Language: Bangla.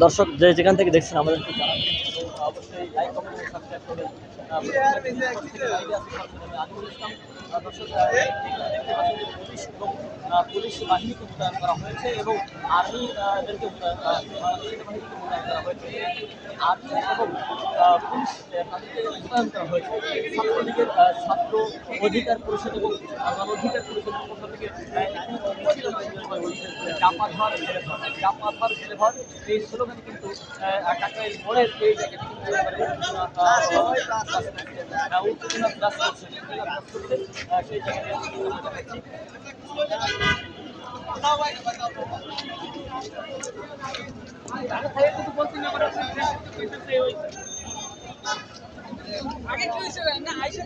দর্শক যে যেখান থেকে দেখছেন আমাদেরকে জানাবেন এবং অবশ্যই লাইক কমেন্ট এবং সাবস্ক্রাইব করবেন। আজিমুল ইসলাম। দর্শক এখানে দেখতে পাচ্ছেন যে পুলিশ এবং পুলিশ বাহিনীকে মোতায়েন করা হয়েছে এবং আর্মি দেরকে সেনাবাহিনীকে মোতায়েন করা হয়েছে। আর্মি এবং পুলিশ তাদেরকে মোতায়েন করা হয়েছে। ছাত্রলীগের ছাত্র অধিকার পরিষদ এবং গণ অধিকার পরিষদের পক্ষ থেকে চাপাধার জেলে ভর, চাপাধার জেলে ভর এই স্লোগানে কিন্তু টাঙ্গাইল মোড়ের এই জায়গাটি কিন্তু উত্তেজনা বিরাজ করছে, সেই জায়গায় আমরা দেখাচ্ছি। আগে কি হয়েছিল না আইসা